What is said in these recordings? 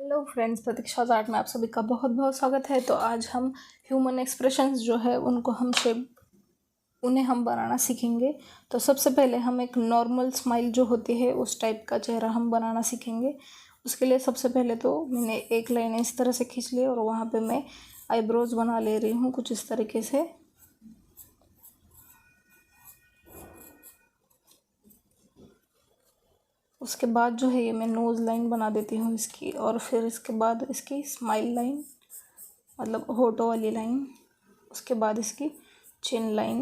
Hello friends, प्रतीक्षा art में आप सभी का बहुत बहुत स्वागत है। तो आज हम ह्यूमन एक्सप्रेशंस जो है उन्हें हम बनाना सीखेंगे। तो सबसे पहले हम एक नॉर्मल स्माइल जो होती है उस टाइप का चेहरा हम बनाना सीखेंगे। उसके लिए सबसे पहले तो मैंने एक लाइन इस तरह से खींच ली और वहाँ पे मैं आईब्रोज बना ले रही हूँ कुछ इस तरीके से। उसके बाद जो है ये मैं नोज़ लाइन बना देती हूँ इसकी, और फिर इसके बाद इसकी स्माइल लाइन मतलब होठों वाली लाइन, उसके बाद इसकी चिन लाइन,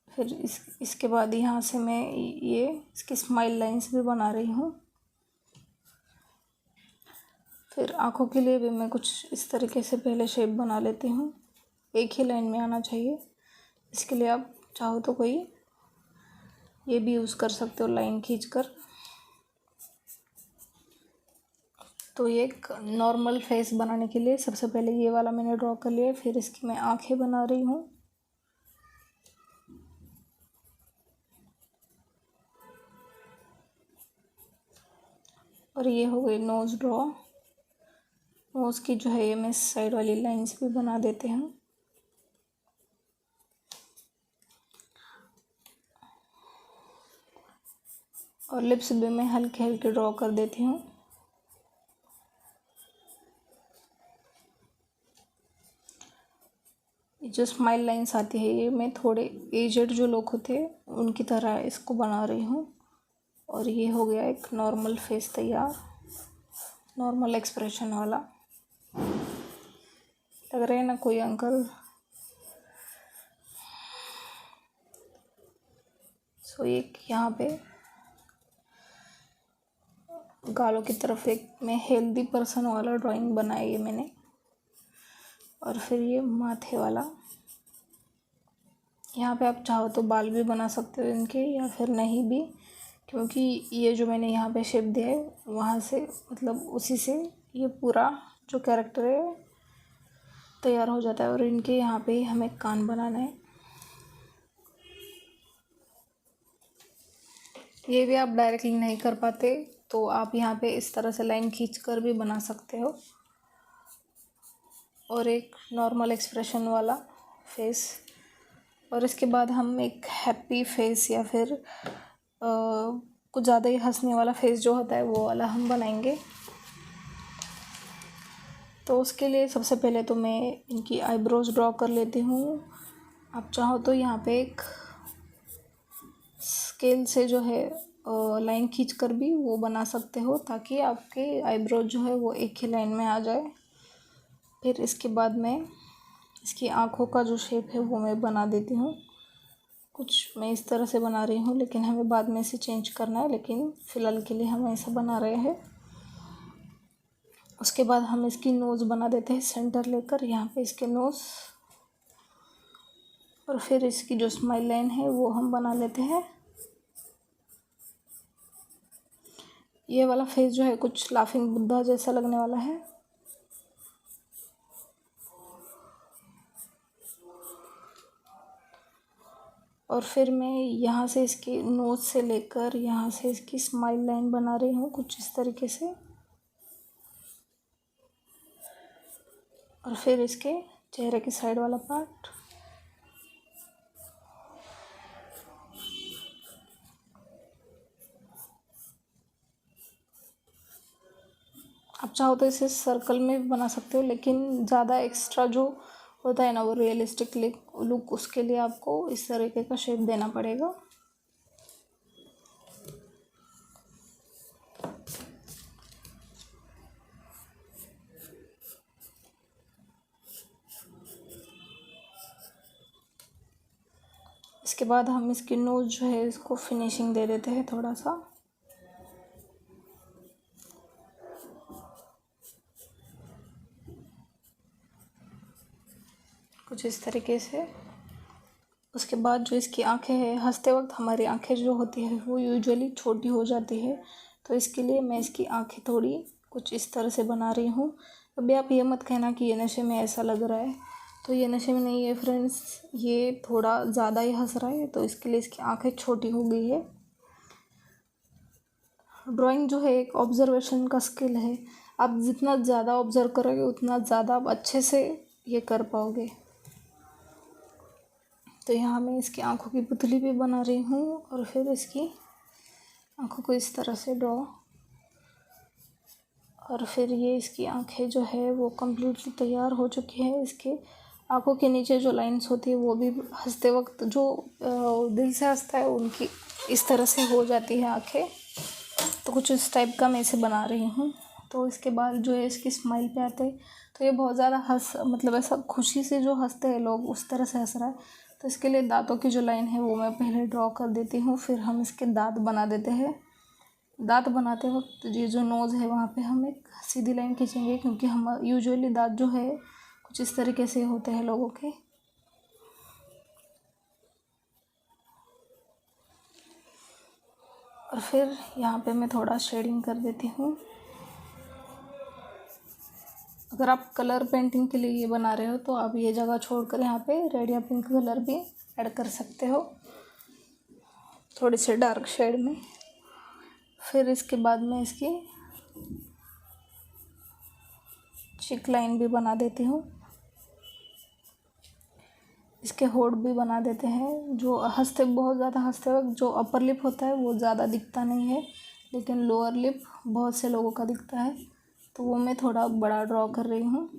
फिर इसके बाद यहाँ से मैं ये इसकी स्माइल लाइंस भी बना रही हूँ। फिर आँखों के लिए भी मैं कुछ इस तरीके से पहले शेप बना लेती हूँ, एक ही लाइन में आना चाहिए। इसके लिए आप चाहो तो कोई ये भी यूज़ कर सकते हो लाइन खींचकर। तो ये एक नॉर्मल फेस बनाने के लिए सबसे पहले ये वाला मैंने ड्रॉ कर लिया, फिर इसकी मैं आँखें बना रही हूँ। और ये हो गई नोज़ ड्रॉ। नोज़ की जो है ये मैं साइड वाली लाइंस भी बना देते हैं। और लिप्स भी मैं हल्के हल्के ड्रॉ कर देती हूँ। जो स्माइल लाइंस आती है ये मैं थोड़े एजड जो लोग होते हैं उनकी तरह इसको बना रही हूँ। और ये हो गया एक नॉर्मल फेस तैयार, नॉर्मल एक्सप्रेशन वाला। लग रहे हैं ना कोई अंकल। सो एक यहाँ पे गालों की तरफ एक मैं हेल्दी पर्सन वाला ड्राइंग बनाई है मैंने। और फिर ये माथे वाला, यहाँ पे आप चाहो तो बाल भी बना सकते हो इनके, या फिर नहीं भी, क्योंकि ये जो मैंने यहाँ पे शेप दिया है वहाँ से मतलब उसी से ये पूरा जो कैरेक्टर है तैयार हो जाता है। और इनके यहाँ पे हमें कान बनाना है। ये भी आप डायरेक्टली नहीं कर पाते तो आप यहाँ पे इस तरह से लाइन खींच कर भी बना सकते हो। और एक नॉर्मल एक्सप्रेशन वाला फेस, और इसके बाद हम एक हैप्पी फेस या फिर कुछ ज़्यादा ही हंसने वाला फेस जो होता है वो वाला हम बनाएंगे। तो उसके लिए सबसे पहले तो मैं इनकी आईब्रोज ड्रॉ कर लेती हूँ। आप चाहो तो यहाँ पे एक स्केल से जो है लाइन खींच कर भी वो बना सकते हो, ताकि आपके आईब्रोज जो है वो एक ही लाइन में आ जाए। फिर इसके बाद मैं इसकी आँखों का जो शेप है वो मैं बना देती हूँ। कुछ मैं इस तरह से बना रही हूँ, लेकिन हमें बाद में इसे चेंज करना है, लेकिन फ़िलहाल के लिए हम ऐसा बना रहे हैं। उसके बाद हम इसकी नोज़ बना देते हैं सेंटर लेकर, यहाँ पे इसके नोज़। और फिर इसकी जो स्माइल लाइन है वो हम बना लेते हैं। ये वाला फेस जो है कुछ लाफिंग बुद्धा जैसा लगने वाला है। और फिर मैं यहाँ से इसकी नोज़ से लेकर यहाँ से इसकी स्माइल लाइन बना रही हूँ कुछ इस तरीके से। और फिर इसके चेहरे की साइड वाला पार्ट। आप चाहो तो इसे सर्कल में भी बना सकते हो, लेकिन ज़्यादा एक्स्ट्रा जो होता है ना वो रियलिस्टिक लुक, उसके लिए आपको इस तरीके का शेप देना पड़ेगा। इसके बाद हम इसकी नोज़ जो है इसको फिनिशिंग दे देते हैं थोड़ा सा। कुछ इस तरीके से। उसके बाद जो इसकी आंखें हैं, हंसते वक्त हमारी आंखें जो होती है वो यूजुअली छोटी हो जाती है, तो इसके लिए मैं इसकी आंखें थोड़ी कुछ इस तरह से बना रही हूँ। अभी आप ये मत कहना कि ये नशे में ऐसा लग रहा है, तो ये नशे में नहीं है फ्रेंड्स, ये थोड़ा ज़्यादा ही हंस रहा है, तो इसके लिए इसकी आंखें छोटी हो गई है। ड्राइंग जो है एक ऑब्जर्वेशन का स्किल है। आप जितना ज़्यादा ऑब्जर्व करोगे उतना ज़्यादा आप अच्छे से ये कर पाओगे। तो यहाँ मैं इसकी आँखों की पुतली भी बना रही हूँ और फिर इसकी आँखों को इस तरह से ड्रॉ, और फिर ये इसकी आँखें जो है वो कम्प्लीटली तैयार हो चुकी है। इसके आँखों के नीचे जो लाइंस होती है वो भी हंसते वक्त जो दिल से हंसता है उनकी इस तरह से हो जाती है आँखें। तो कुछ इस टाइप का मैं इसे बना रही हूँ। तो इसके बाद जो है इसकी स्माइल पे आते हैं तो ये बहुत ज़्यादा मतलब ऐसा खुशी से जो हंसते हैं लोग उस तरह से हंस रहा है। तो इसके लिए दांतों की जो लाइन है वो मैं पहले ड्रॉ कर देती हूँ, फिर हम इसके दांत बना देते हैं। दांत बनाते वक्त ये जो नोज़ है वहाँ पे हम एक सीधी लाइन खींचेंगे, क्योंकि हम यूजुअली दांत जो है कुछ इस तरीके से होते हैं लोगों के। और फिर यहाँ पे मैं थोड़ा शेडिंग कर देती हूँ। अगर आप कलर पेंटिंग के लिए ये बना रहे हो तो आप ये जगह छोड़कर यहाँ पे रेड या पिंक कलर भी ऐड कर सकते हो थोड़े से डार्क शेड में। फिर इसके बाद मैं इसकी चिक लाइन भी बना देती हूँ, इसके होठ भी बना देते हैं। जो बहुत ज़्यादा हंसते वक्त जो अपर लिप होता है वो ज़्यादा दिखता नहीं है, लेकिन लोअर लिप बहुत से लोगों का दिखता है, तो वो मैं थोड़ा बड़ा ड्रॉ कर रही हूँ।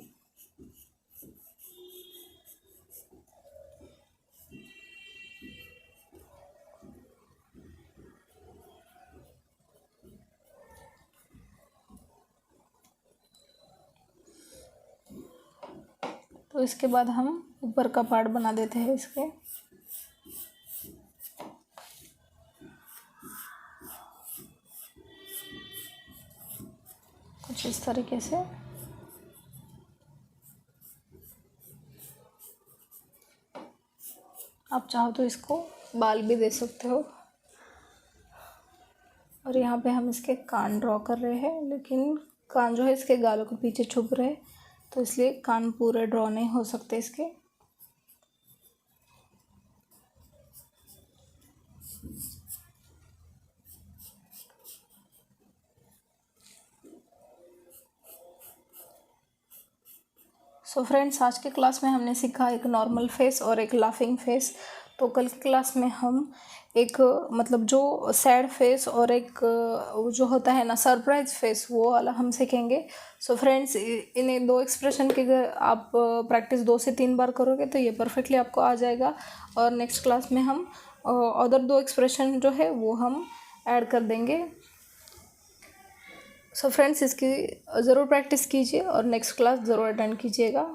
तो इसके बाद हम ऊपर का पार्ट बना देते हैं इसके। कुछ इस तरीके से। आप चाहो तो इसको बाल भी दे सकते हो। और यहाँ पे हम इसके कान ड्रॉ कर रहे हैं, लेकिन कान जो है इसके गालों के पीछे छुप रहे हैं, तो इसलिए कान पूरे ड्रॉ नहीं हो सकते इसके। सो फ्रेंड्स, आज के क्लास में हमने सीखा एक नॉर्मल फेस और एक लाफिंग फेस। तो कल की क्लास में हम एक मतलब जो सैड फेस और एक जो होता है ना सरप्राइज फेस, वो वाला हम सीखेंगे। सो फ्रेंड्स, इन्हें दो एक्सप्रेशन के आप प्रैक्टिस 2 से 3 बार करोगे तो ये परफेक्टली आपको आ जाएगा। और नेक्स्ट क्लास में हम अदर 2 एक्सप्रेशन जो है वो हम ऐड कर देंगे। सो फ्रेंड्स, इसकी ज़रूर प्रैक्टिस कीजिए और नेक्स्ट क्लास ज़रूर अटेंड कीजिएगा।